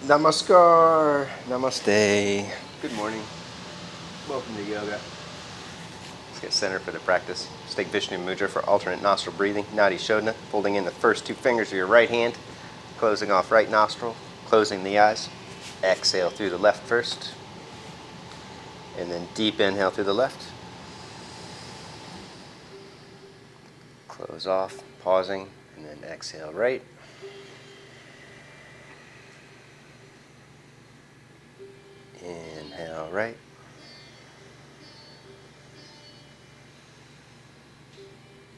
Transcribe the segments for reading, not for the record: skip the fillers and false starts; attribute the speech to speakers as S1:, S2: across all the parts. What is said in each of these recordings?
S1: Namaskar, namaste. Good morning. Welcome to yoga. Let's get centered for the practice. Let's take Vishnu Mudra for alternate nostril breathing. Nadi Shodhana, folding in the first two fingers of your right hand, closing off right nostril, closing the eyes. Exhale through the left first, and then deep inhale through the left. Close off, pausing, and then exhale right. Inhale right.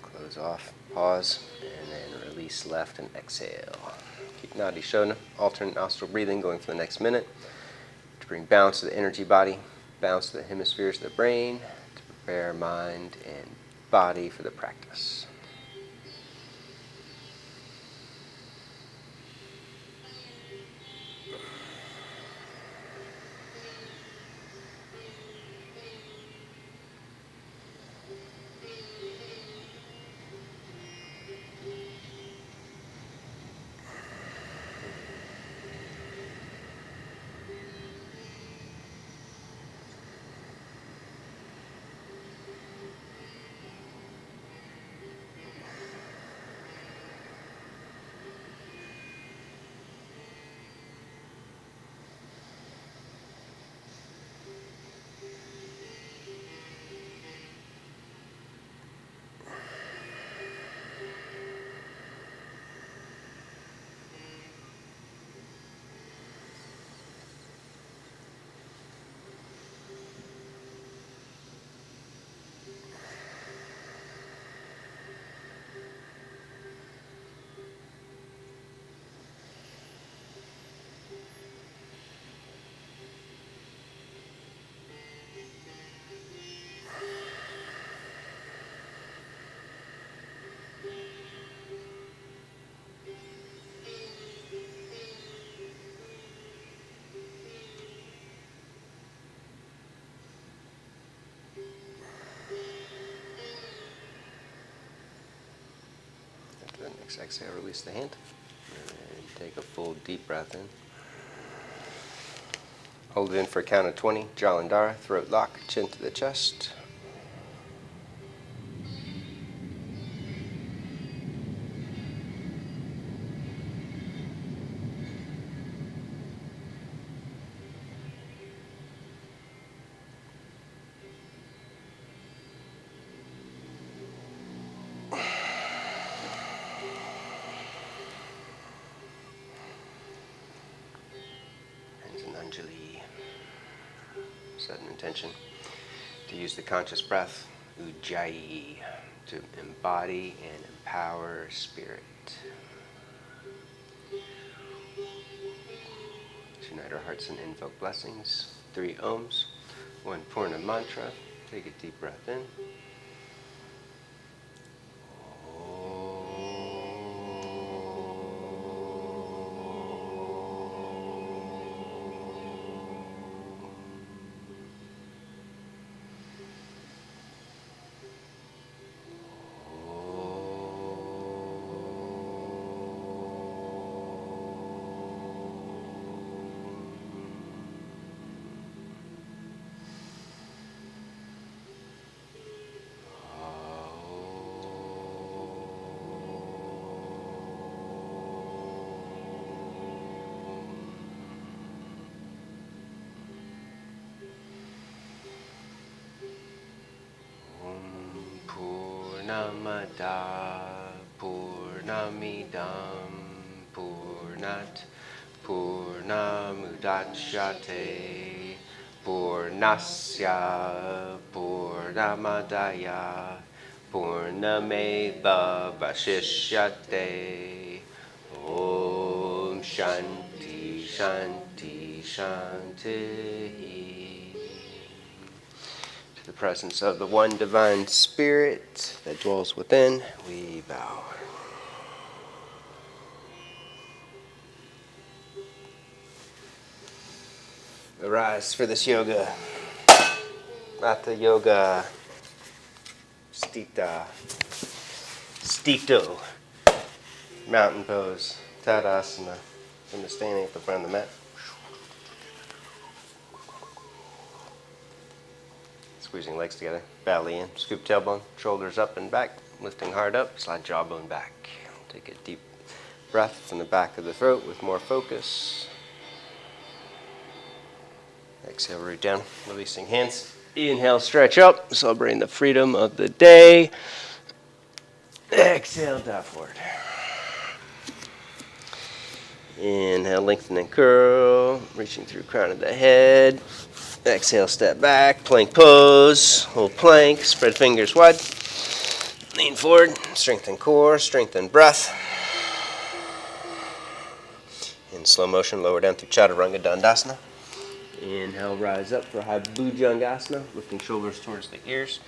S1: Close off, pause, and then release left and exhale. Keep Nadi Shodhana, alternate nostril breathing, going for the next minute to bring balance to the energy body, balance to the hemispheres of the brain, to prepare mind and body for the practice. After the next exhale, release the hand. And take a full deep breath in. Hold it in for a count of 20. Jalandhara, throat lock, chin to the chest. Hands in Anjali. Set an intention to use the conscious breath, Ujjayi, to embody and empower spirit. To unite our hearts and invoke blessings. 3 Ohms, 1 Purna mantra. Take a deep breath in. Purnamada Purnamidam Purnat Purnamudachyate Purnasya Purnamadaya Purnameva Vashishyate. Om Shanti Shanti Shanti. The presence of the one divine spirit that dwells within, we bow. Arise for this yoga. Hatha yoga. Stita. Stito. Mountain pose. Tadasana. From the standing at the front of the mat. squeezing legs together. Belly in, scoop tailbone, shoulders up and back, lifting hard up, slide jawbone back. Take a deep breath from the back of the throat with more focus. Exhale, root down, releasing hands. Inhale, stretch up, celebrating the freedom of the day. Exhale, dive forward. Inhale, lengthen and curl, reaching through crown of the head. Exhale, step back, plank pose, hold plank, spread fingers wide. Lean forward, strengthen core, strengthen breath. In slow motion, lower down through Chaturanga Dandasana. Inhale, rise up for High Bhujangasana, lifting shoulders towards the ears.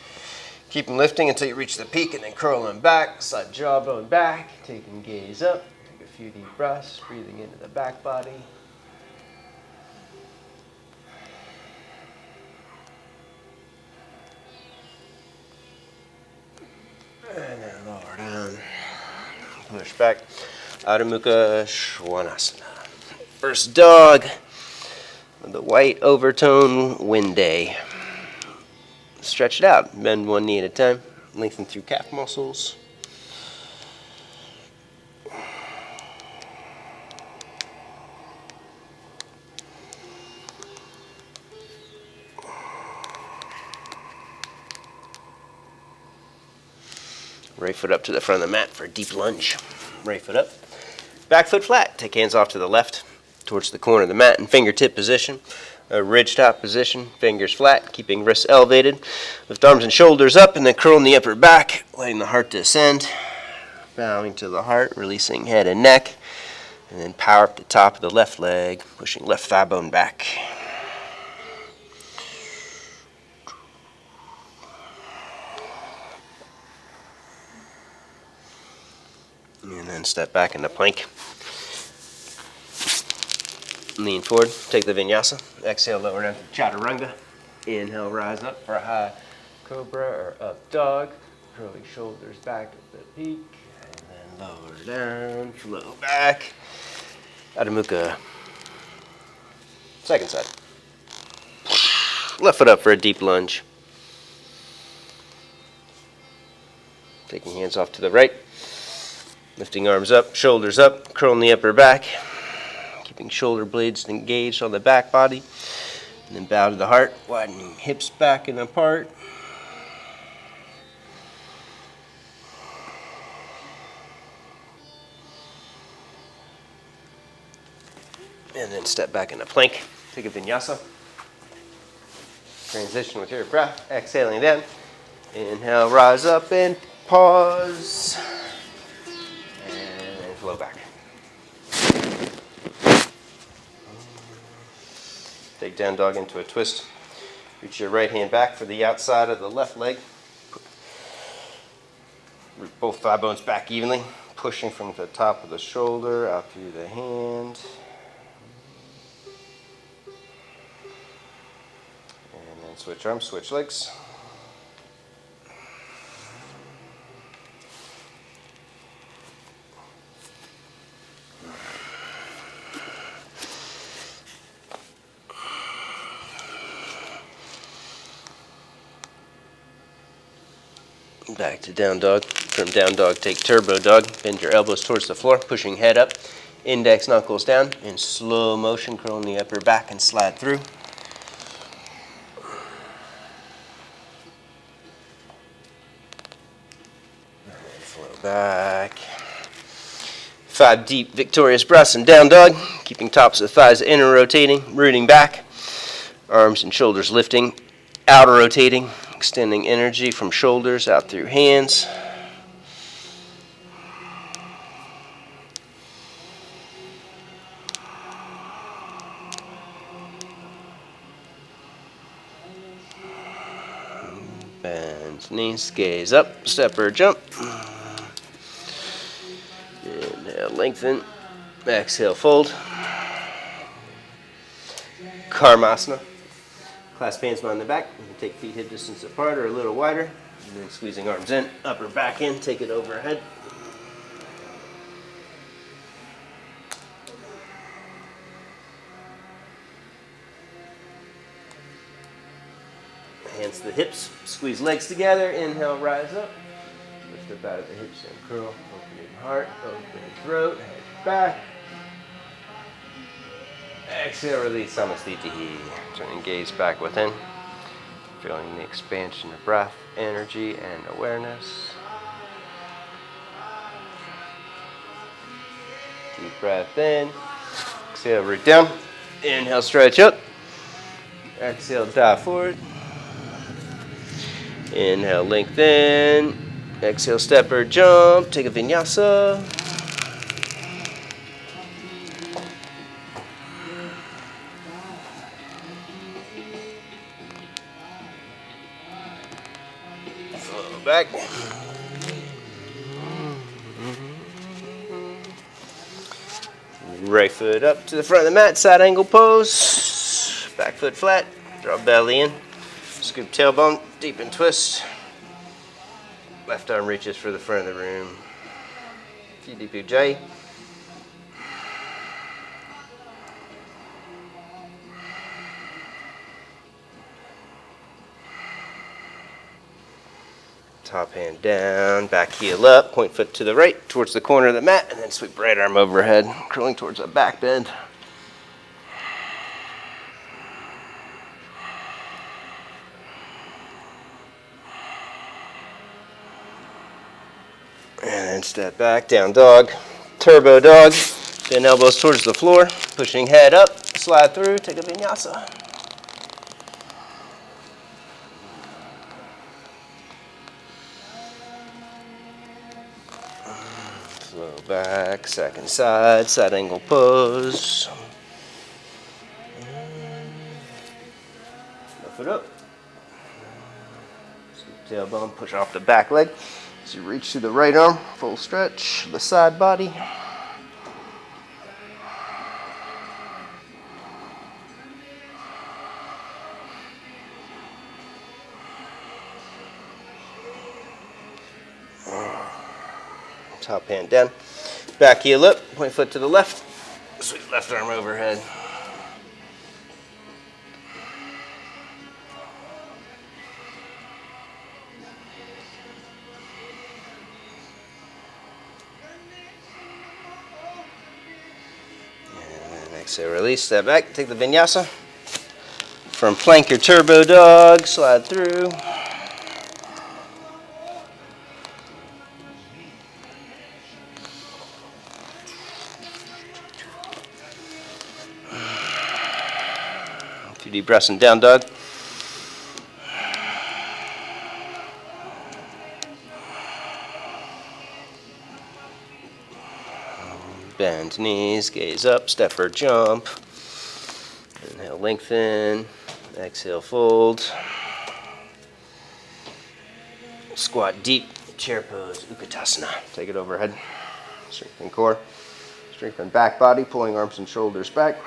S1: Keep them lifting until you reach the peak and then curl them back, slide jawbone back, taking gaze up. Take a few deep breaths, breathing into the back body. And then lower down, push back. Adho Mukha Svanasana. First dog, the white overtone wind day. Stretch it out, bend one knee at a time, lengthen through calf muscles. Right foot up to the front of the mat for a deep lunge. Right foot up. Back foot flat. Take hands off to the left towards the corner of the mat in fingertip position. A ridge top position. Fingers flat, keeping wrists elevated. Lift arms and shoulders up and then curl in the upper back, letting the heart descend. Bowing to the heart, releasing head and neck. And then power up the top of the left leg, pushing left thigh bone back. And then step back into plank. Lean forward, take the vinyasa. Exhale, lower down to chaturanga. Inhale, rise up for a high cobra or up dog. Curling shoulders back at the peak. And then lower down, flow back. Adho Mukha. Second side. Left foot up for a deep lunge. Taking hands off to the right. Lifting arms up, shoulders up, curling the upper back. Keeping shoulder blades engaged on the back body. And then bow to the heart, widening hips back and apart. And then step back into plank. Take a vinyasa. Transition with your breath. Exhaling down. Inhale, rise up and pause. And then flow back. Take down dog into a twist. Reach your right hand back for the outside of the left leg. Root both thigh bones back evenly. Pushing from the top of the shoulder out through the hand. And then switch arms, switch legs. Back to down dog. From down dog, take turbo dog. Bend your elbows towards the floor, pushing head up. Index knuckles down. In slow motion, curling the upper back and slide through. And then flow back. 5 deep victorious breaths in down dog. Keeping tops of the thighs inner rotating, rooting back. Arms and shoulders lifting, outer rotating. Extending energy from shoulders out through hands. Bend knees, gaze up, step or jump. Inhale, lengthen. Exhale, fold. Karmasana. Clasp hands behind the back. You can take feet hip distance apart or a little wider. And then squeezing arms in, upper back in, take it overhead. Hands to the hips, squeeze legs together, inhale, rise up. Lift up out of the hips and curl, opening heart, opening throat, head back. Exhale, release, Samastitihi. Turning gaze back within, feeling the expansion of breath, energy, and awareness. Deep breath in, exhale, root down. Inhale, stretch up. Exhale, dive forward. Inhale, lengthen. Exhale, step or jump. Take a vinyasa. Flow back. Right foot up to the front of the mat, side angle pose. Back foot flat, draw belly in. Scoop tailbone, deep and twist. Left arm reaches for the front of the room. Deep Ujjayi. Top hand down, back heel up, point foot to the right towards the corner of the mat, and then sweep right arm overhead, curling towards a back bend. And then step back, down dog, turbo dog, bend elbows towards the floor, pushing head up, slide through, take a vinyasa. Flow back, second side, side angle pose. Lift it up. Scoop tailbone, push off the back leg. As you reach through the right arm, full stretch, the side body. Top hand down, back heel up, point foot to the left, sweep left arm overhead. And then exhale, release, step back, take the vinyasa. From plank or turbo dog, slide through. Deep breaths and down dog. Bend knees, gaze up, step or jump. Inhale, lengthen. Exhale, fold. Squat deep, chair pose, Utkatasana. Take it overhead. Strengthen core. Strengthen back body, pulling arms and shoulders back.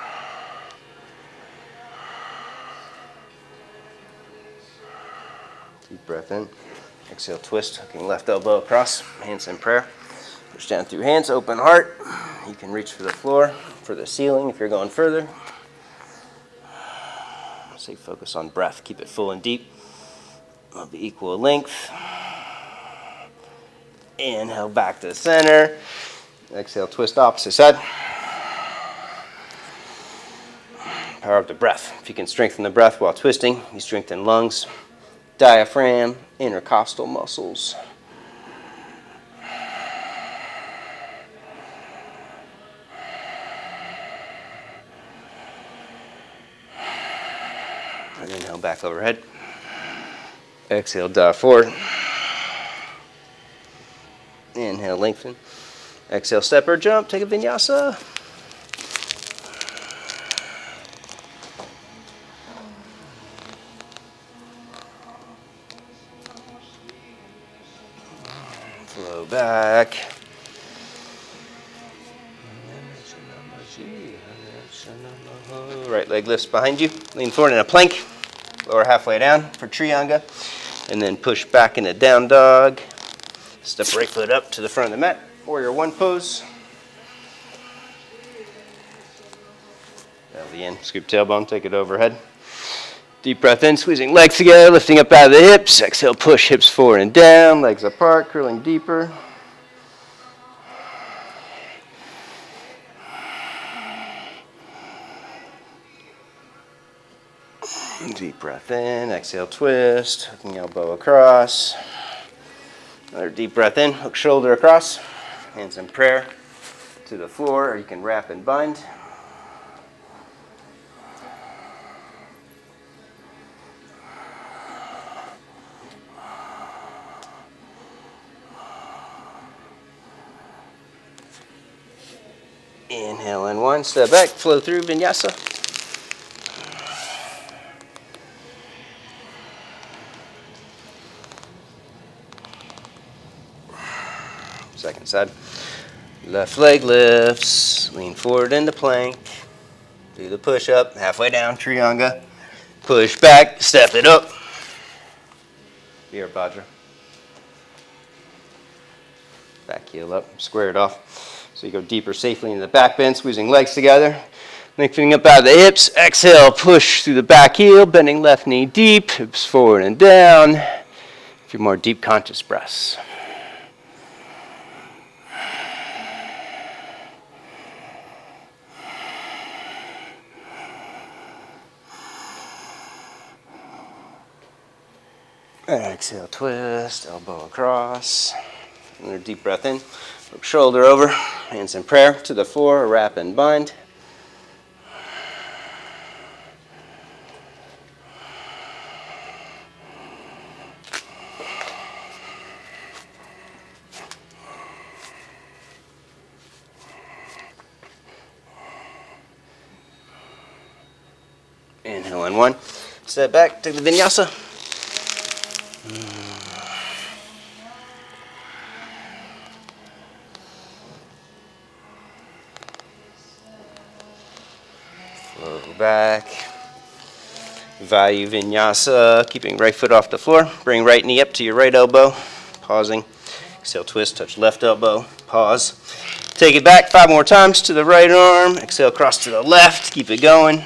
S1: Deep breath in. Exhale, twist, hooking left elbow across, hands in prayer. Push down through hands, open heart. You can reach for the floor, for the ceiling if you're going further. Stay focused on breath. Keep it full and deep. Of equal length. Inhale, back to the center. Exhale, twist opposite side. Power up the breath. If you can strengthen the breath while twisting, you strengthen lungs, diaphragm, intercostal muscles. And inhale, back overhead. Exhale, dive forward. Inhale, lengthen. Exhale, step or jump, take a vinyasa. Flow back. Right leg lifts behind you. Lean forward in a plank. Lower halfway down for Trianga. And then push back into down dog. Step right foot up to the front of the mat. Warrior one pose. Belly in. Scoop tailbone. Take it overhead. Deep breath in, squeezing legs together, lifting up out of the hips. Exhale, push hips forward and down, legs apart, curling deeper. Deep breath in, exhale, twist, hooking elbow across. Another deep breath in, hook shoulder across, hands in prayer to the floor, or you can wrap and bind. Inhale in one, step back, flow through Vinyasa. Second side. Left leg lifts, lean forward into plank. Do the push up, halfway down, Trianga. Push back, step it up. Virabhadra. Back heel up, square it off. So you go deeper safely into the back bend, squeezing legs together. Lifting up out of the hips, exhale, push through the back heel, bending left knee deep, hips forward and down. A few more deep conscious breaths. Exhale, twist, elbow across. Another deep breath in. Look shoulder over, hands in prayer to the floor, wrap and bind. Inhale in one. Step back, take the Vinyasa. Flow back. Vayu Vinyasa, keeping right foot off the floor. Bring right knee up to your right elbow. Pausing. Exhale, twist, touch left elbow. Pause. Take it back 5 more times to the right arm. Exhale, cross to the left. Keep it going.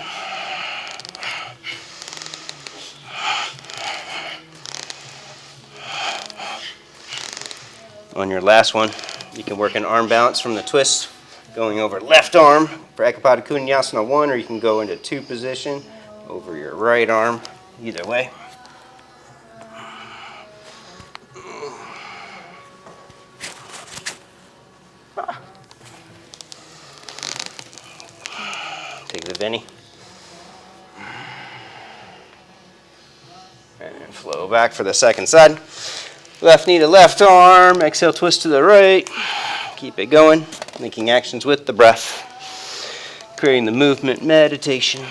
S1: On your last one, you can work an arm balance from the twist, going over left arm for Ekapada Kunyasana 1, or you can go into 2 position over your right arm, either way. Take the Vini. And flow back for the second side. Left knee to left arm, exhale, twist to the right. Keep it going, linking actions with the breath. Creating the movement meditation.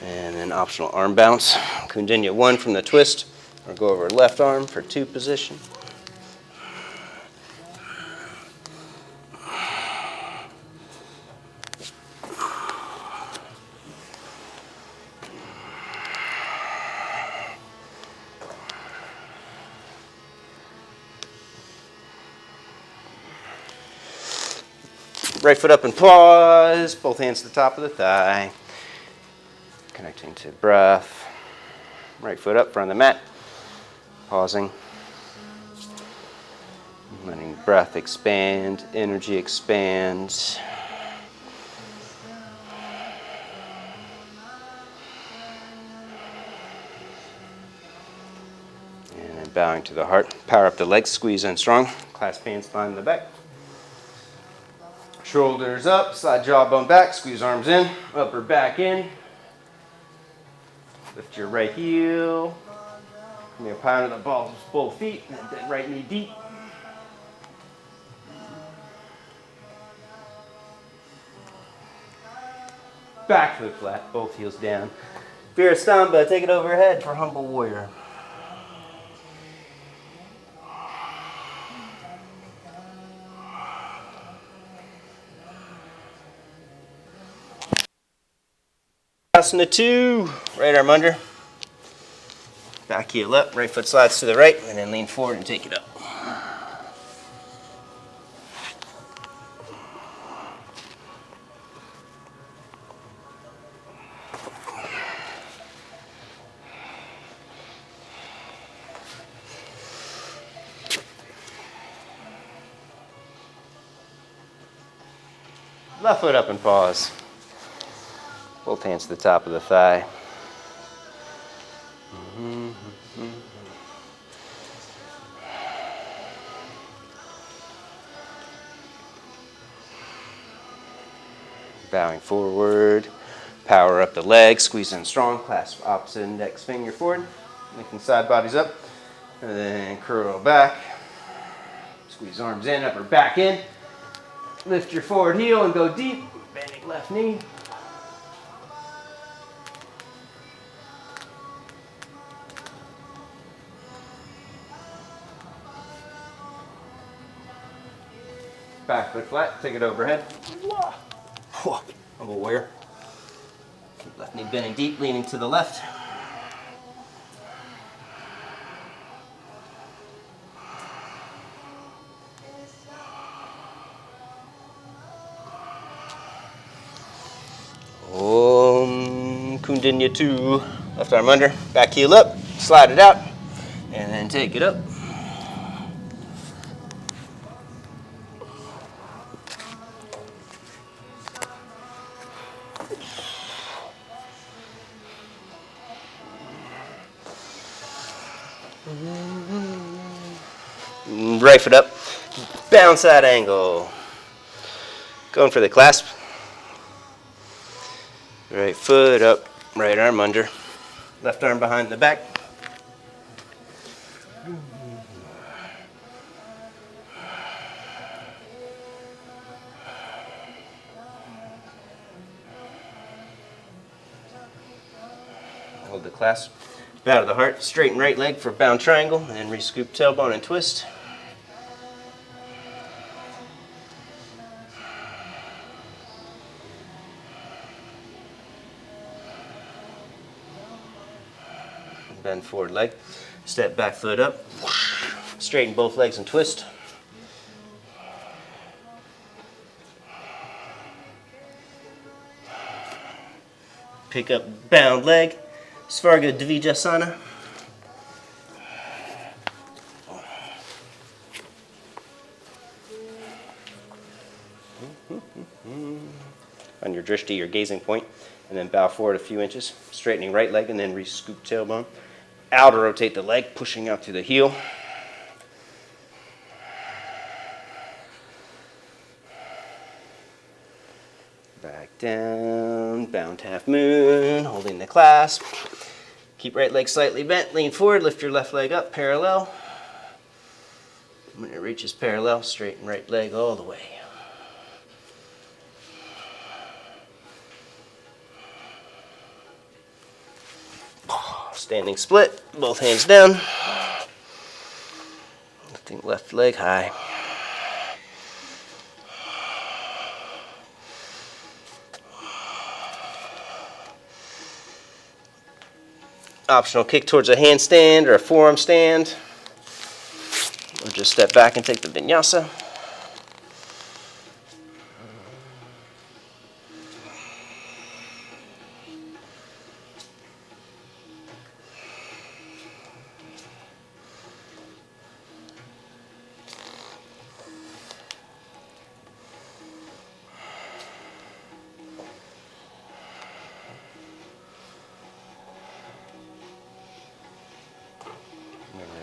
S1: And then optional arm bounce. Kundalini 1 from the twist, or go over left arm for 2 position. Right foot up and pause, both hands to the top of the thigh. Connecting to breath. Right foot up, front of the mat. Pausing. Letting breath expand, energy expand. And then bowing to the heart. Power up the legs, squeeze in strong. Clasp hands behind the back. Shoulders up, side jawbone back, squeeze arms in, upper back in. Lift your right heel. Come here, pound the balls with both feet, and then right knee deep. Back foot flat, both heels down. Virastamba, take it overhead for humble warrior. Asana 2, right arm under. Back heel up, right foot slides to the right, and then lean forward and take it up. Left foot up and pause. Both hands to the top of the thigh. Bowing forward. Power up the legs, squeeze in strong, clasp opposite index finger forward. Making side bodies up. And then curl back. Squeeze arms in, upper back in. Lift your forward heel and go deep. Bending left knee. Back foot flat, take it overhead. I'm a warrior. Keep left knee bending deep, leaning to the left. Om Kundinya 2. Left arm under, back heel up, slide it out, and then take it up. Right foot up, bounce that angle. Going for the clasp. Right foot up, right arm under, left arm behind the back. Hold the clasp. Bow to the heart, straighten right leg for bound triangle, and then re-scoop tailbone and twist. Bend forward leg, step back foot up, straighten both legs and twist. Pick up bound leg, Svarga Dvijasana. On your drishti, your gazing point, and then bow forward a few inches, straightening right leg, and then re-scoop tailbone. Outer rotate the leg, pushing out through the heel. Back down, bound half moon, holding the clasp. Keep right leg slightly bent, lean forward, lift your left leg up, parallel. When it reaches parallel, straighten right leg all the way. Standing split, both hands down. Lifting left leg high. Optional kick towards a handstand or a forearm stand. Or just step back and take the vinyasa.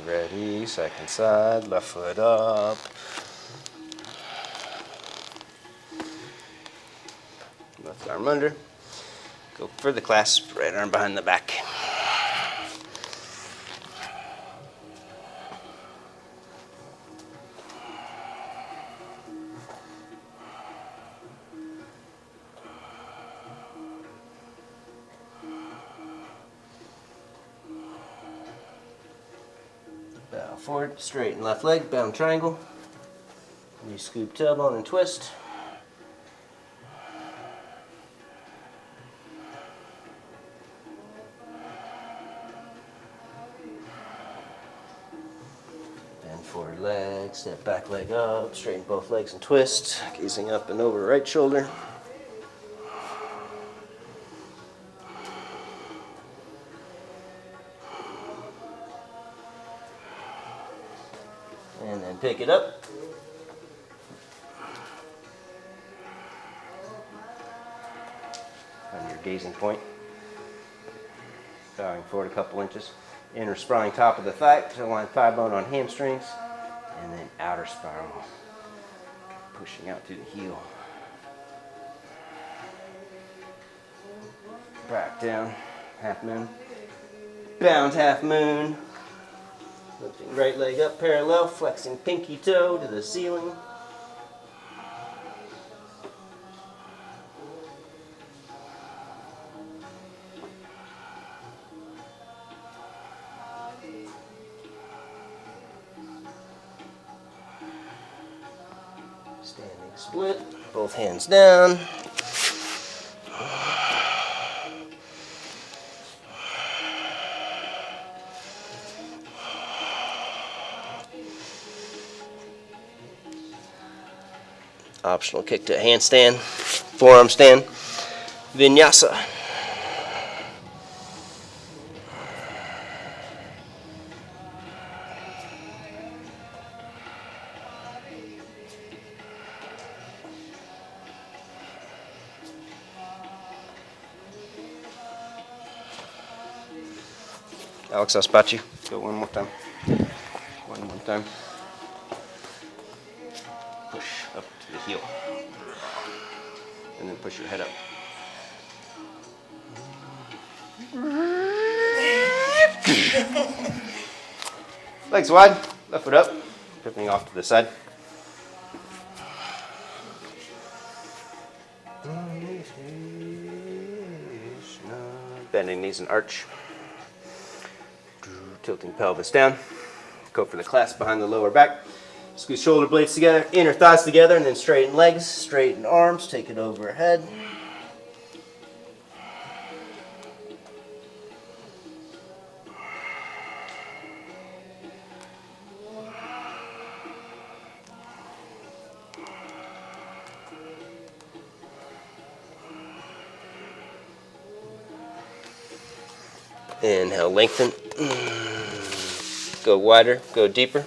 S1: Ready, second side, left foot up. Left arm under. Go for the clasp, right arm behind the back. Bow forward, straighten left leg, bound triangle. Re-scoop tailbone and twist. Relax, step back leg up, straighten both legs and twist, gazing up and over right shoulder. And then pick it up. On your gazing point. Bowing forward a couple inches. Inner sprawling top of the thigh, to align thigh bone on hamstrings. And then outer spiral. Pushing out through the heel. Back down, half moon. Bound half moon. Lifting right leg up parallel, flexing pinky toe to the ceiling. Standing split, both hands down. Optional kick to a handstand, forearm stand, Vinyasa. Alex, I'll spot you. Go one more time. One more time. Push up to the heel. And then push your head up. Legs wide, left foot up, pivoting off to the side. Bending knees and arch. Tilting pelvis down. Go for the clasp behind the lower back. Squeeze shoulder blades together, inner thighs together, and then straighten legs, straighten arms, take it overhead. Inhale, lengthen. Go wider, go deeper.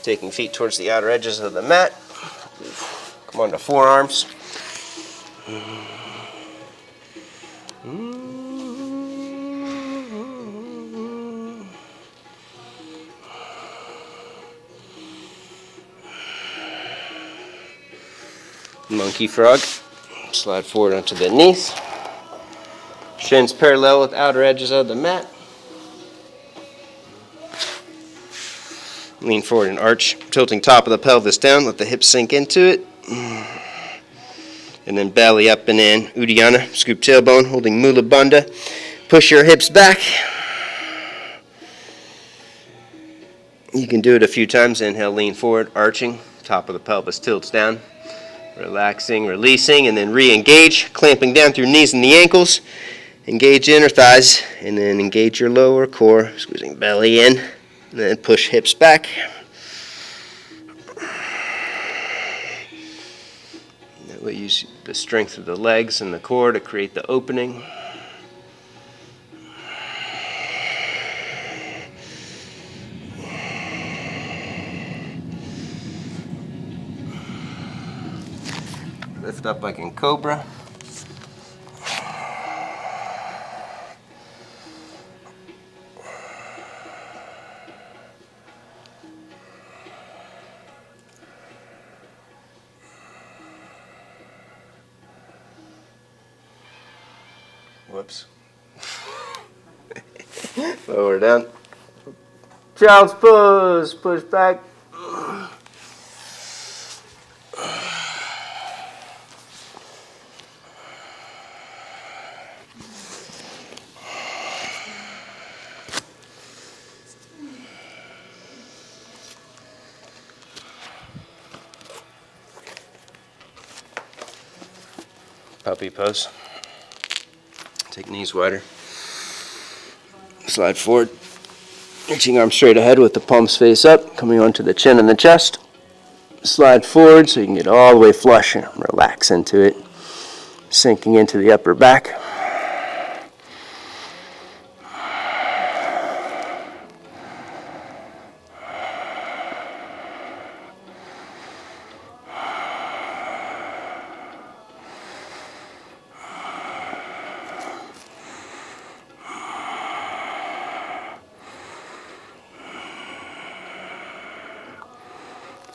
S1: Taking feet towards the outer edges of the mat. Come on to forearms. Monkey frog. Slide forward onto the knees. Shins parallel with outer edges of the mat. Lean forward and arch, tilting top of the pelvis down, let the hips sink into it. And then belly up and in, Uddiyana, scoop tailbone, holding Mula Bandha. Push your hips back. You can do it a few times. Inhale, lean forward, arching, top of the pelvis tilts down. Relaxing, releasing, and then re-engage, clamping down through knees and the ankles. Engage inner thighs, and then engage your lower core, squeezing belly in. And then push hips back. That way use the strength of the legs and the core to create the opening. Lift up like in cobra. Whoops. Lower down. Child's pose. Push back. Puppy pose. Take knees wider. Slide forward. Reaching arms straight ahead with the palms face up, coming onto the chin and the chest. Slide forward so you can get all the way flush and relax into it. Sinking into the upper back.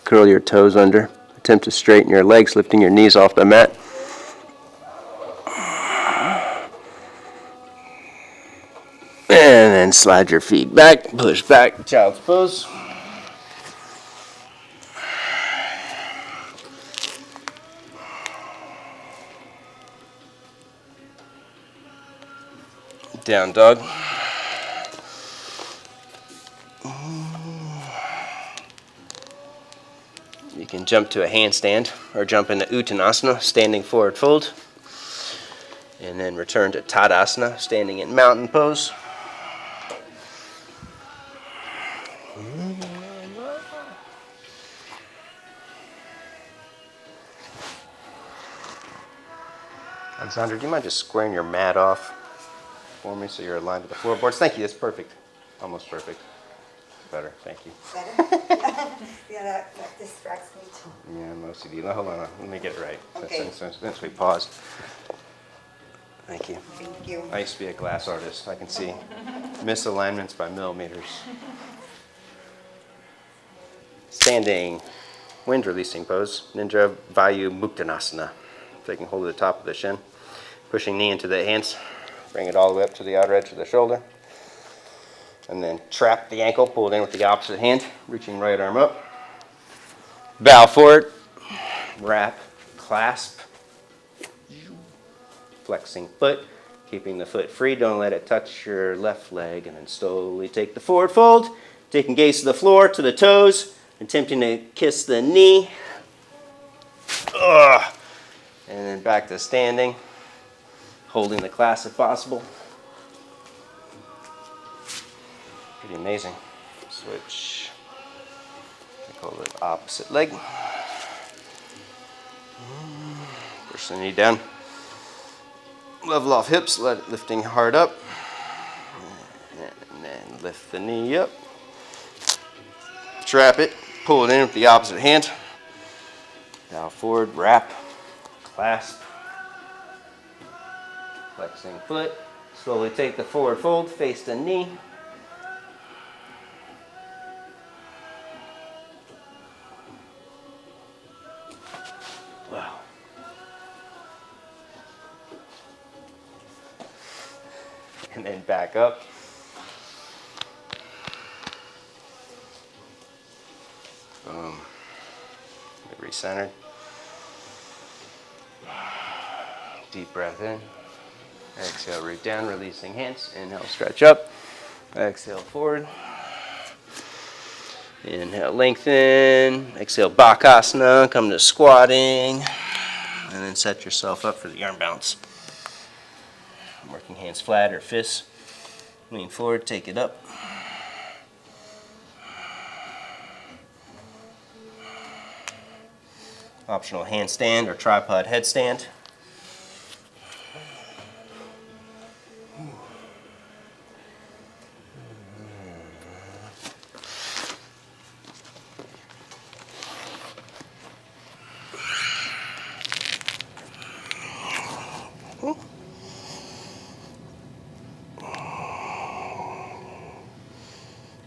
S1: Curl your toes under. Attempt to straighten your legs, lifting your knees off the mat. And then slide your feet back, push back, child's pose. Down dog. You can jump to a handstand or jump into Uttanasana, standing forward fold. And then return to Tadasana, standing in mountain pose. Alexandra, do you mind just squaring your mat off for me so you're aligned with the floorboards? Thank you, that's perfect. Almost perfect. Better, thank you.
S2: Better? Yeah, that distracts me too.
S1: Yeah, most of you. No, hold on, let me get it right.
S2: Okay.
S1: Since we paused. Thank you.
S2: Thank you.
S1: I used to be a glass artist. I can see misalignments by millimeters. Standing, wind releasing pose, Ninja Vayu Muktanasana. Taking hold of the top of the shin, pushing knee into the hands, bring it all the way up to the outer edge of the shoulder, and then trap the ankle, pull it in with the opposite hand, reaching right arm up. Bow forward, wrap, clasp, flexing foot, keeping the foot free, don't let it touch your left leg, and then slowly take the forward fold, taking gaze to the floor, to the toes, attempting to kiss the knee. Ugh. And then back to standing, holding the clasp if possible. Pretty amazing. Switch. I call it opposite leg. Push the knee down. Level off hips, lifting hard up. And then lift the knee up. Trap it, pull it in with the opposite hand. Bow forward, wrap. Clasp, flexing foot, slowly take the forward fold, face the knee. Wow. And then back up. Boom. Recentered. Deep breath in. Exhale, root down, releasing hands. Inhale, stretch up. Exhale, forward. Inhale, lengthen. Exhale, Bakasana. Come to squatting. And then set yourself up for the arm bounce. Working hands flat or fists. Lean forward, take it up. Optional handstand or tripod headstand.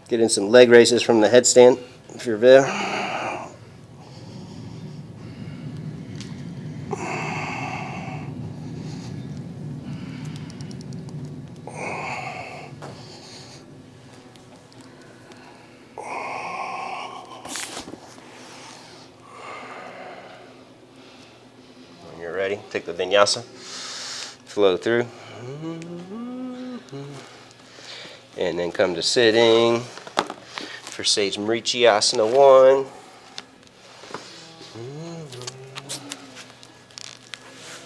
S1: Get in some leg raises from the headstand if you're there. When you're ready, take the Vinyasa, flow through. And then come to sitting for Sage Mrichiyasana 1.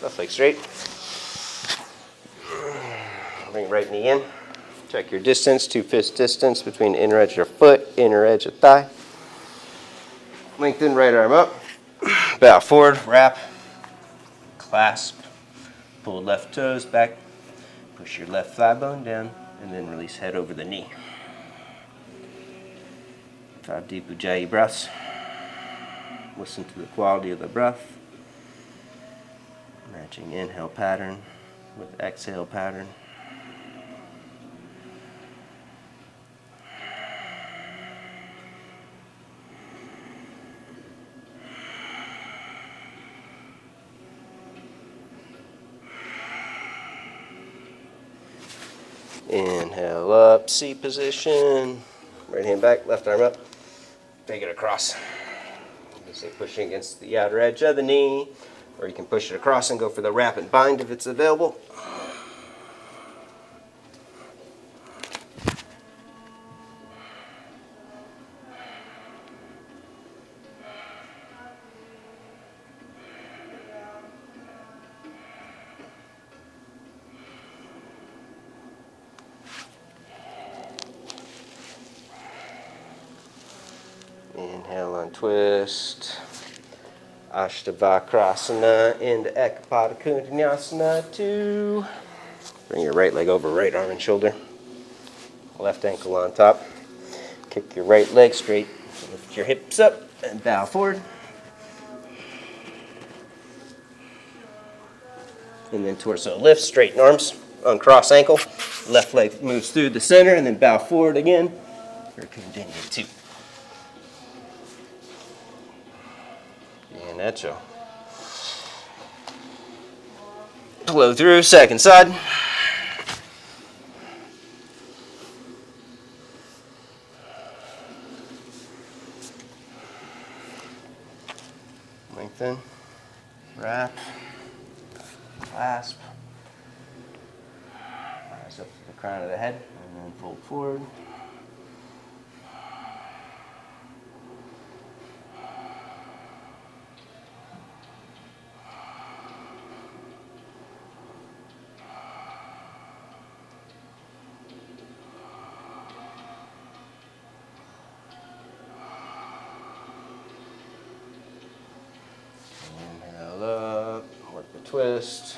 S1: Left leg straight. Bring right knee in. Check your distance, 2 fist distance between inner edge of your foot, inner edge of thigh. Lengthen right arm up, bow forward, wrap, clasp, pull left toes back, push your left thigh bone down, and then release head over the knee. 5 deep Ujjayi breaths. Listen to the quality of the breath. Matching inhale pattern with exhale pattern. Inhale up, C position. Right hand back, left arm up. Take it across. So pushing against the outer edge of the knee, or you can push it across and go for the wrap and bind if it's available. Inhale, untwist. Ashtavakrasana into Ekapada Kundinyasana 2. Bring your right leg over right arm and shoulder. Left ankle on top. Kick your right leg straight. Lift your hips up and bow forward. And then torso lift, straighten arms, uncross ankle. Left leg moves through the center and then bow forward again. For Kundinya 2. And echo. Flow through, second side. Lengthen, wrap, clasp. Rise up to the crown of the head and then fold forward. Inhale up, work the twist.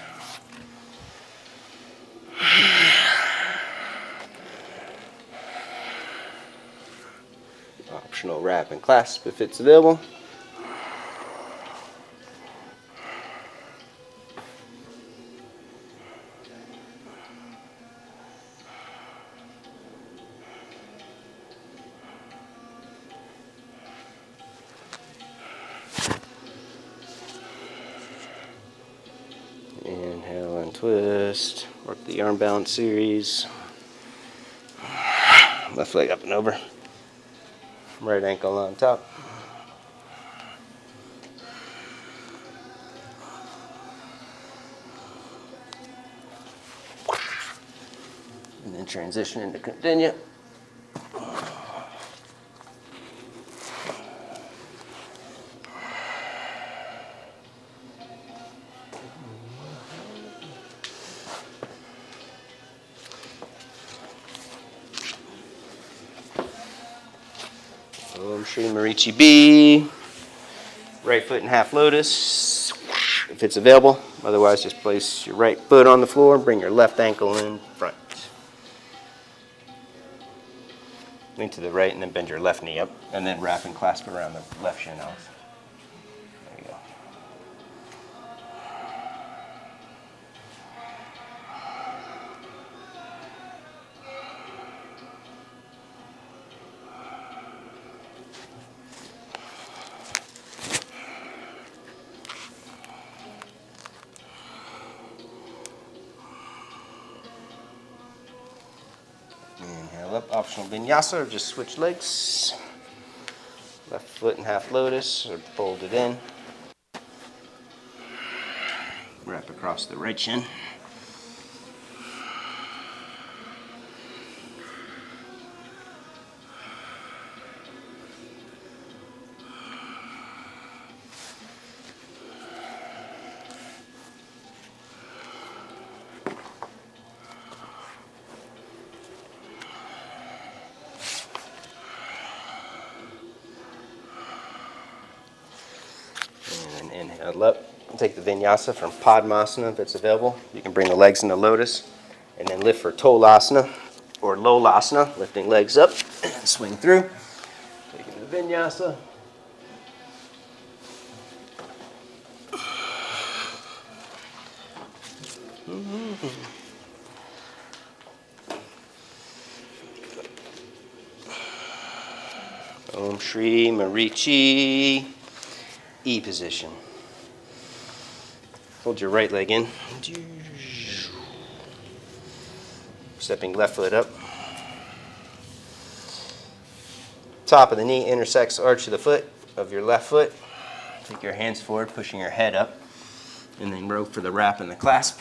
S1: Optional wrap and clasp if it's available. Inhale and twist. Work the arm balance series. Left leg up and over. Right ankle on top. And then transition into Kundinya. Om Shri Marichi B. Right foot in half lotus, if it's available. Otherwise, just place your right foot on the floor and bring your left ankle in front. Lean to the right and then bend your left knee up, and then wrap and clasp around the left shin off. There you go. Inhale up, optional vinyasa, or just switch legs. Left foot in half lotus, or fold it in. Wrap across the right shin. Paddle up. Take the Vinyasa from Padmasana if it's available. You can bring the legs into lotus and then lift for Tolasana or Lolasana, lifting legs up and swing through. Taking the Vinyasa. Om Shri Marichi. E position. Hold your right leg in. Stepping left foot up. Top of the knee intersects arch of the foot of your left foot. Take your hands forward, pushing your head up. And then row for the wrap and the clasp.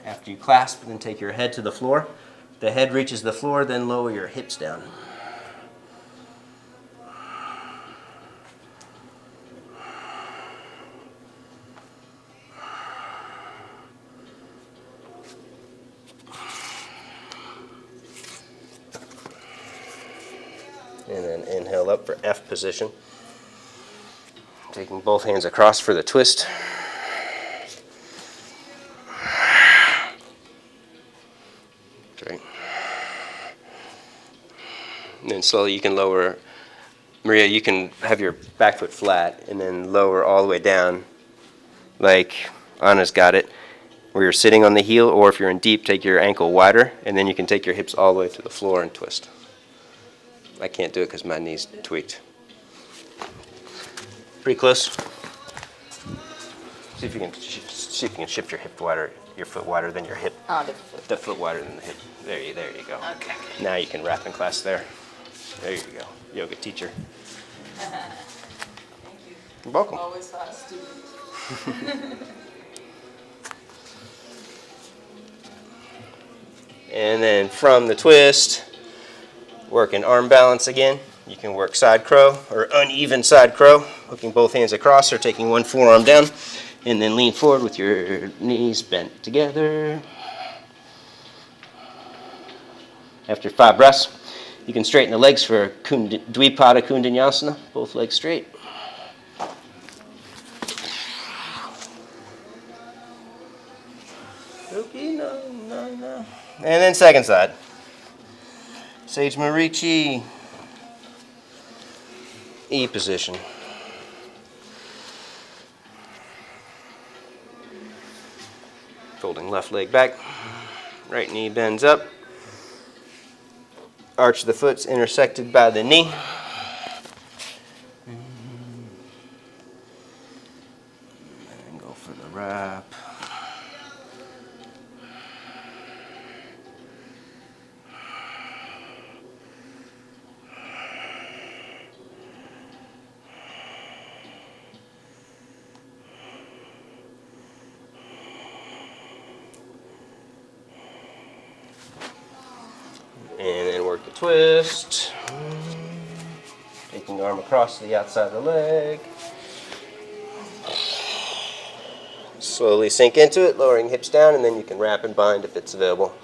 S1: After you clasp, then take your head to the floor. The head reaches the floor, then lower your hips down. And then inhale up for F position. Taking both hands across for the twist. Right. And then slowly you can lower, Maria, you can have your back foot flat and then lower all the way down like Anna's got it, where you're sitting on the heel, or if you're in deep, take your ankle wider, and then you can take your hips all the way to the floor and twist. I can't do it because my knee's tweaked. Pretty close. See if you can shift your hip wider, your foot wider than your hip.
S3: Oh,
S1: The foot wider than the hip. There you go.
S3: Okay.
S1: Now you can wrap and clasp there. There you go. Yoga teacher.
S3: Thank you.
S1: You're welcome.
S3: Always fast student.
S1: And then from the twist, work an arm balance again. You can work side crow or uneven side crow, hooking both hands across or taking one forearm down. And then lean forward with your knees bent together. After 5 breaths, you can straighten the legs for Dvipada Kundanyasana, both legs straight. Okay, no. And then second side. Sage Marichi. E position. Folding left leg back. Right knee bends up. Arch of the foot's intersected by the knee. And go for the wrap. And then work the twist. Taking the arm across the outside of the leg. Slowly sink into it, lowering hips down, and then you can wrap and bind if it's available.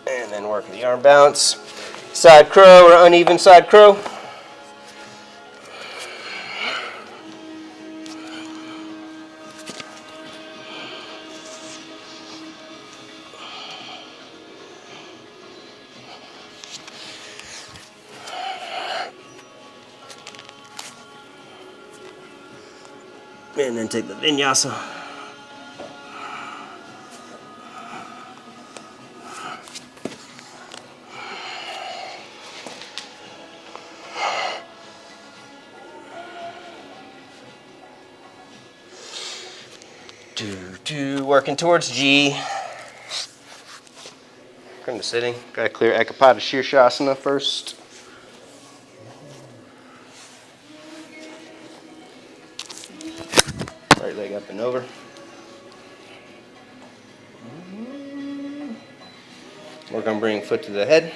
S1: And then work the arm bounce. Side crow or uneven side crow. And then take the Vinyasa. Working towards G. Come to sitting. Got to clear Ekapada Shirshasana first. Right leg up and over. Work on bringing foot to the head.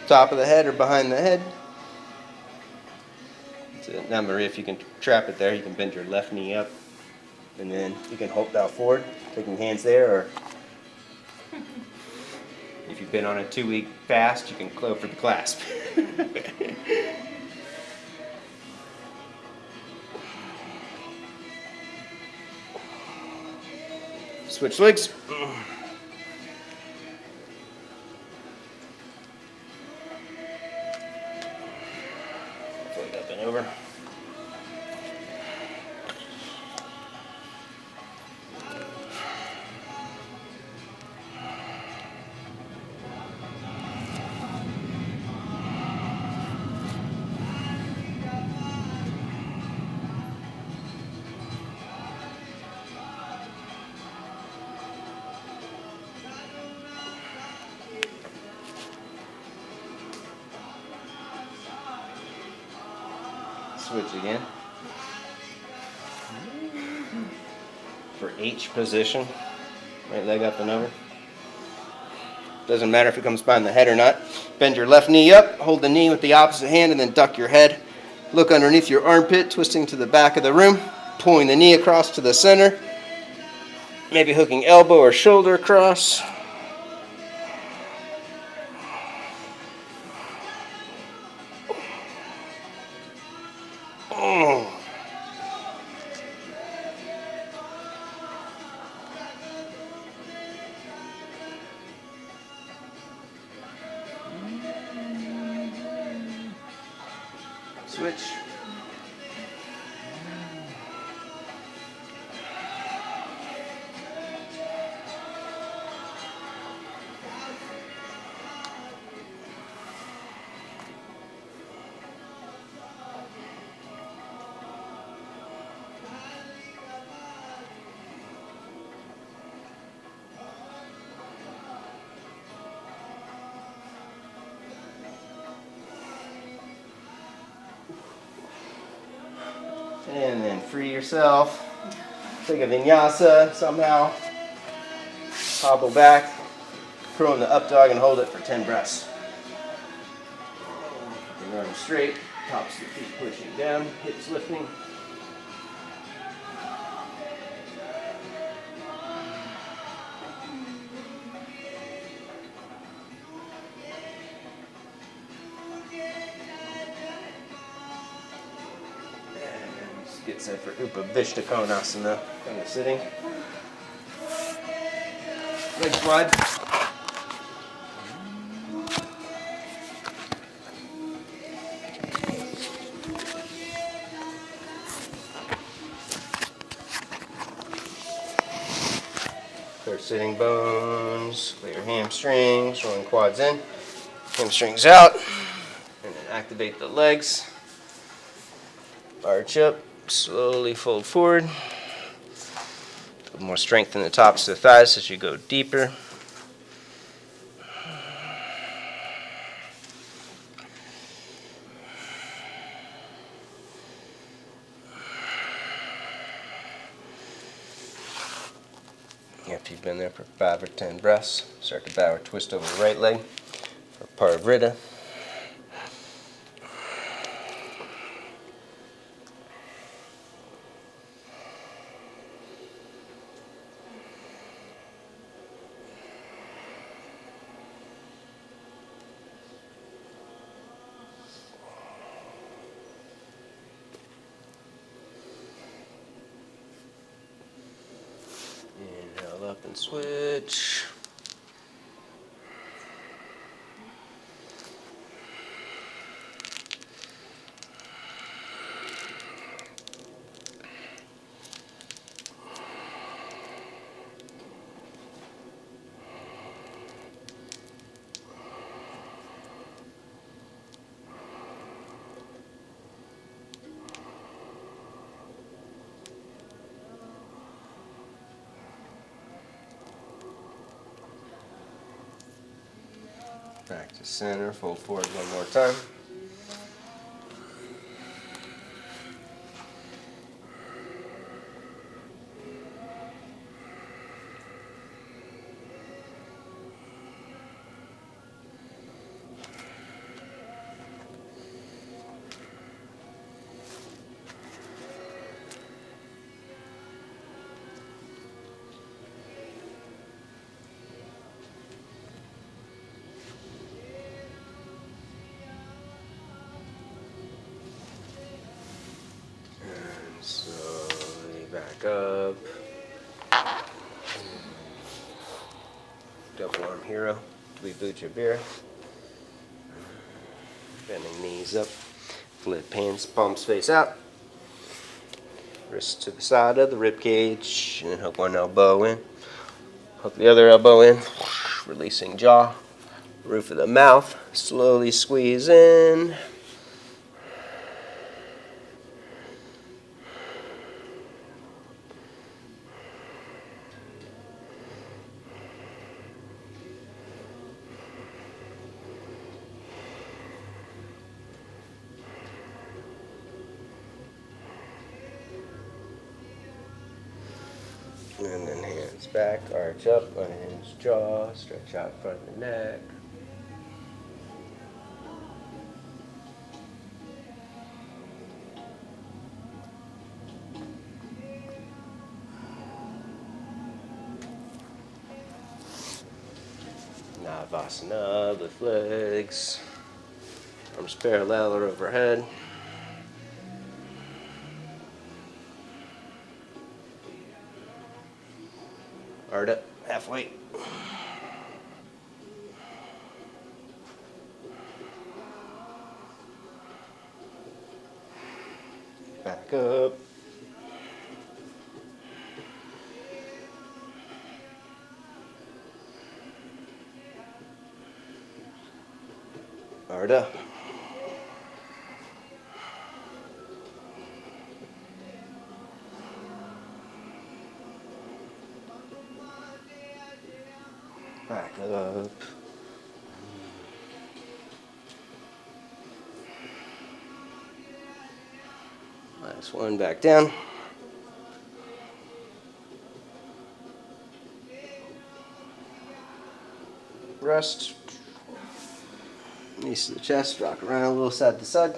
S1: Top of the head or behind the head. That's it. Now, Maria, if you can trap it there, you can bend your left knee up. And then you can hold that forward, taking hands there, or if you've been on a 2-week fast, you can go for the clasp. Switch legs. Fold up and over. Switch again. For H position, right leg up and over. Doesn't matter if it comes behind the head or not. Bend your left knee up, hold the knee with the opposite hand, and then duck your head. Look underneath your armpit, twisting to the back of the room, pulling the knee across to the center, maybe hooking elbow or shoulder across. Switch. And then free yourself. Take a vinyasa somehow. Hobble back. Throw in the up dog and hold it for 10 breaths. Your arms straight. Tops of the feet pushing down. Hips lifting. Get set for Upavishta Konasana, kind of sitting. Legs wide. Clear sitting bones, clear hamstrings, rolling quads in, hamstrings out, and then activate the legs. Arch up. Slowly fold forward. A little more strength in the tops of the thighs as you go deeper. After you've been there for 5 or 10 breaths, start to bow or twist over the right leg for Parivrtta. Inhale up and switch. Back to center, fold forward one more time. back up. Double arm hero. Dvibucha Bira. Bending knees up. Flip hands, palms face out. Wrists to the side of the rib cage. And hook one elbow in. Hook the other elbow in. Releasing jaw. Roof of the mouth. Slowly squeeze in. And then hands back, arch up, unhinge jaw, stretch out front of the neck. Navasana, lift legs, arms parallel or overhead. Ardha, halfway. Back up. Ardha. Back up. Last one, back down. Rest. Knees to the chest, rock around a little side to side.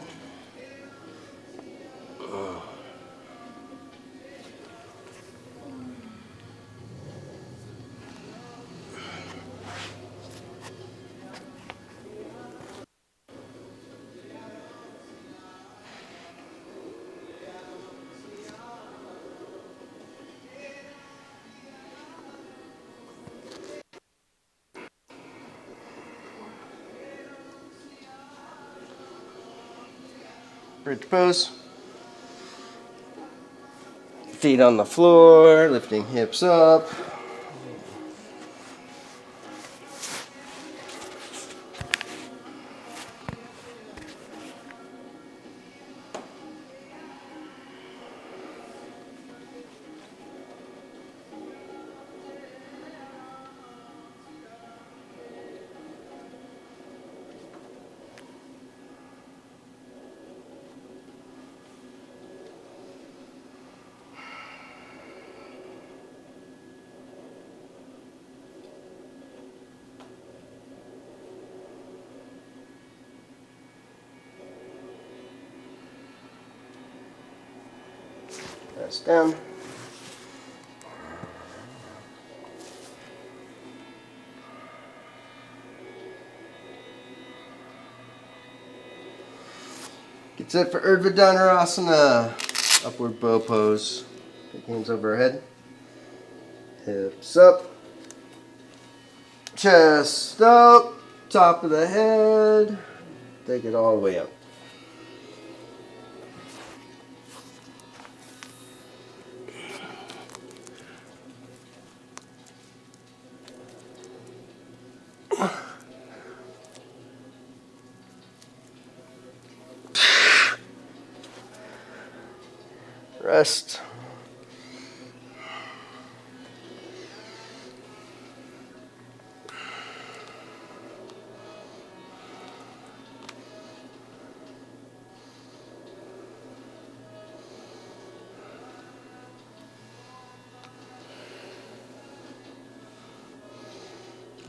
S1: Bridge pose. Feet on the floor, lifting hips up. Press down. Get set for Urdhva Dhanurasana. Upward bow pose. Take hands overhead. Hips up. Chest up. Top of the head. Take it all the way up. Rest.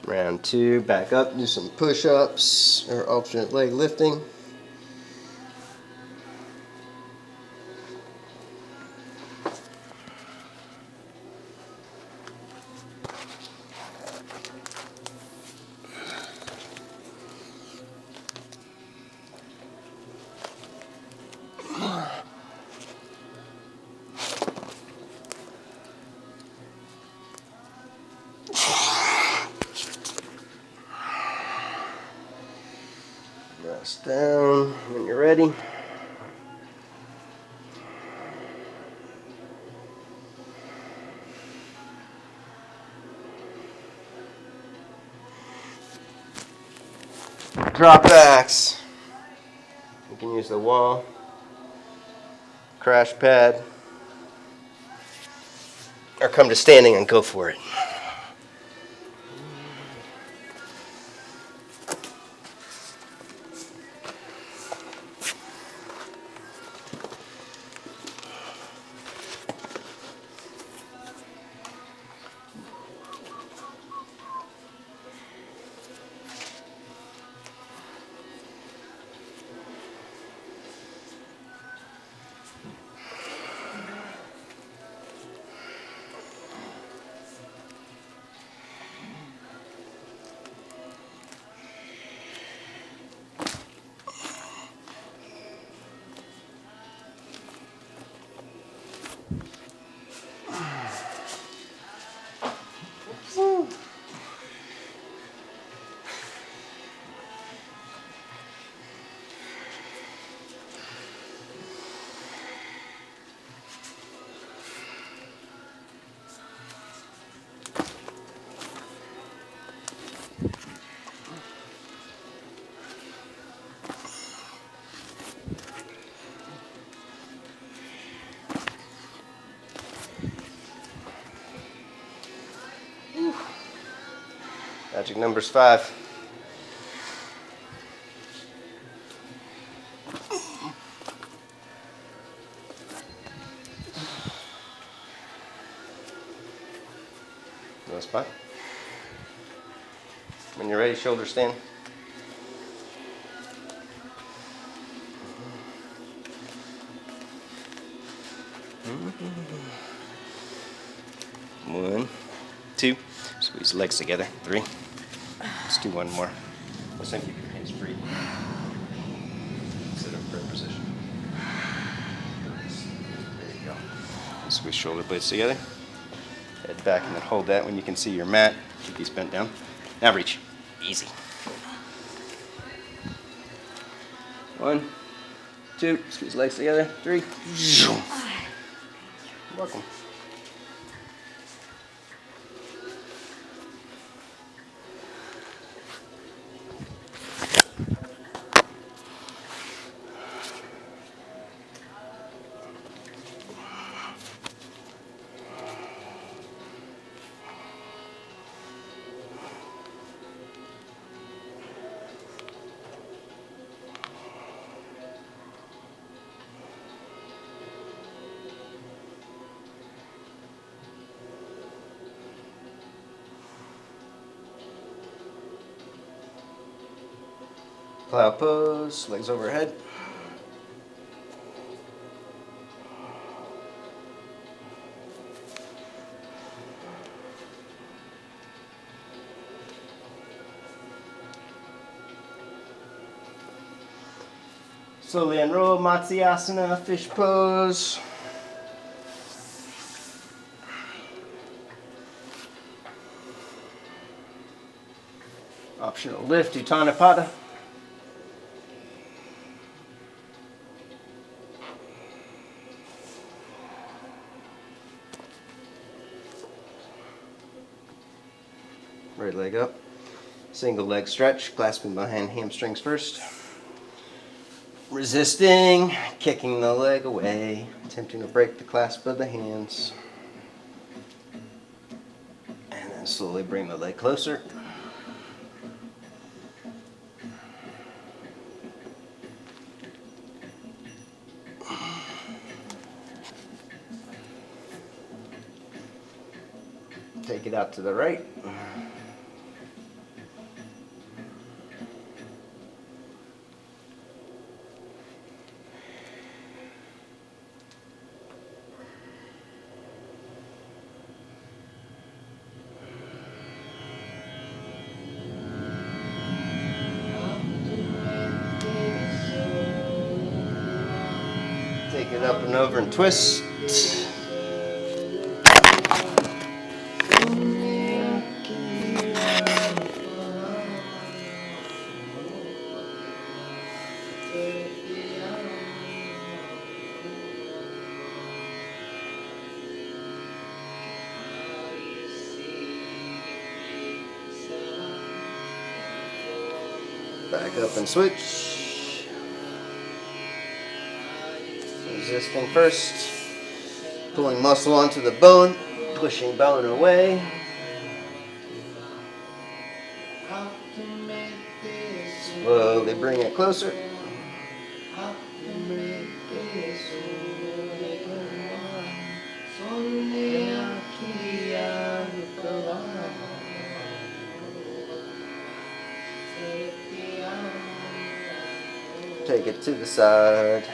S1: Round two, back up, do some push-ups or alternate leg lifting. Rest down when you're ready. Drop backs. You can use the wall, crash pad, or come to standing and go for it. Magic number's 5. No spot. When you're ready, shoulder stand. One, 2. Squeeze the legs together. 3. Let's do one more. Let's keep your hands free. Sit in prayer position. There you go. Squeeze shoulder blades together. Head back and then hold that when you can see your mat. Keep these bent down. Now reach. Easy. 1, 2. Squeeze legs together. 3. Welcome. Cloud pose, legs overhead. Slowly unroll, Matsyasana, fish pose. Optional lift, Uttanapata. Right leg up. Single leg stretch, clasping behind hamstrings first. Resisting, kicking the leg away, attempting to break the clasp of the hands. And then slowly bring the leg closer. Take it out to the right. Take it up and over and twist. Back up and switch. Resisting first. Pulling muscle onto the bone. Pushing bone away. Slowly bring it closer. Take it to the side.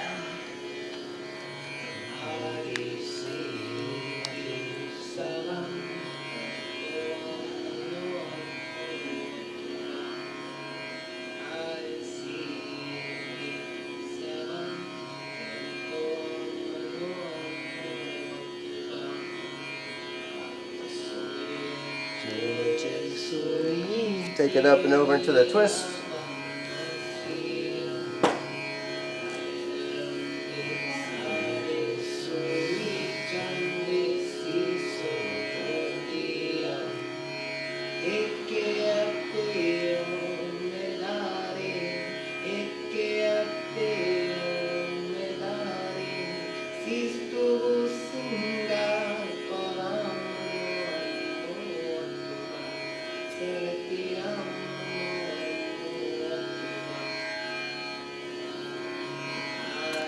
S1: Take it up and over into the twist.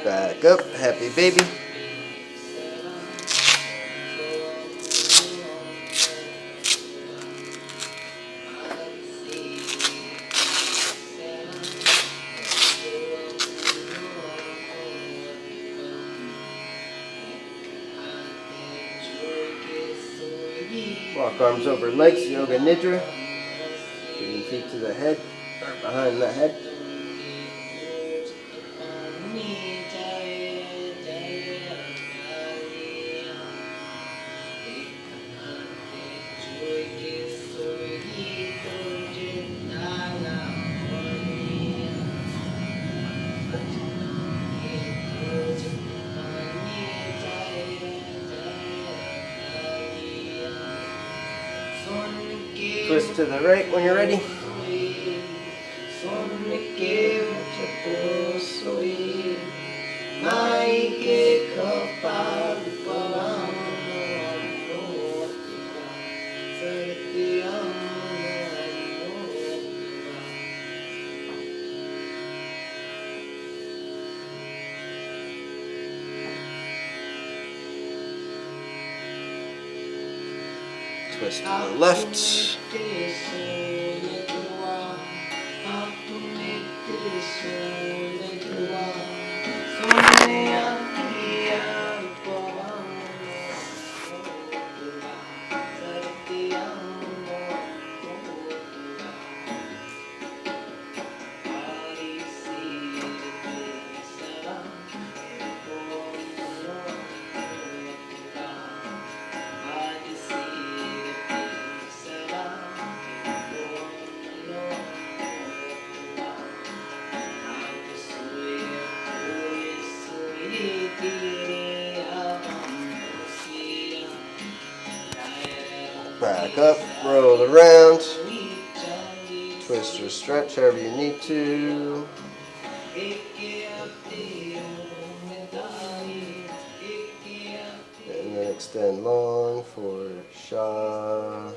S1: Back up, happy baby. Walk arms over legs, yoga nidra. Bringing feet to the head, or behind the head. Twist to the right when you're ready. Twist to the left. Back up, roll around, twist or stretch however you need to. And then extend long for Shavasana.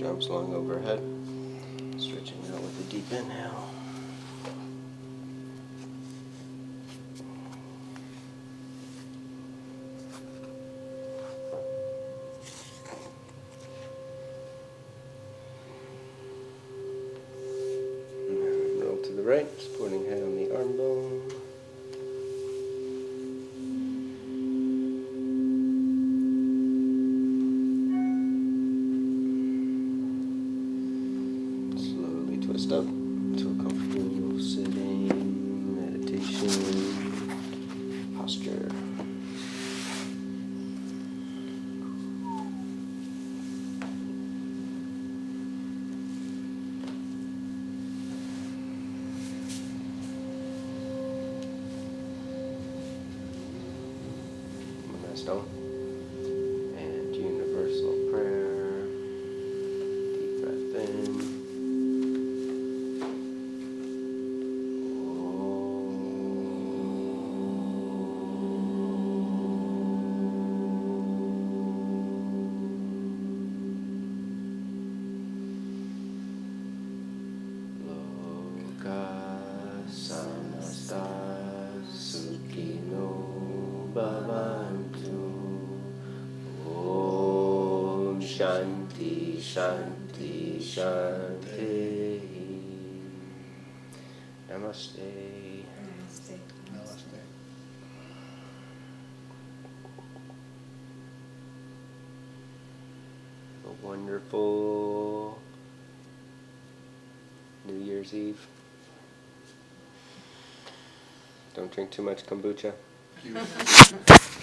S1: Arms long overhead. Stretching out with a deep inhale. And roll to the right, supporting head on the arm bone. Slowly twist up to a comfortable sitting meditation posture. Stone and universal prayer. Deep breath in. Loka samasta sukhino bhavantu. Om Shanti Shanti Shanti. Namaste.
S2: Namaste.
S4: Namaste.
S1: A wonderful New Year's Eve. Don't drink too much kombucha.
S4: Thank you.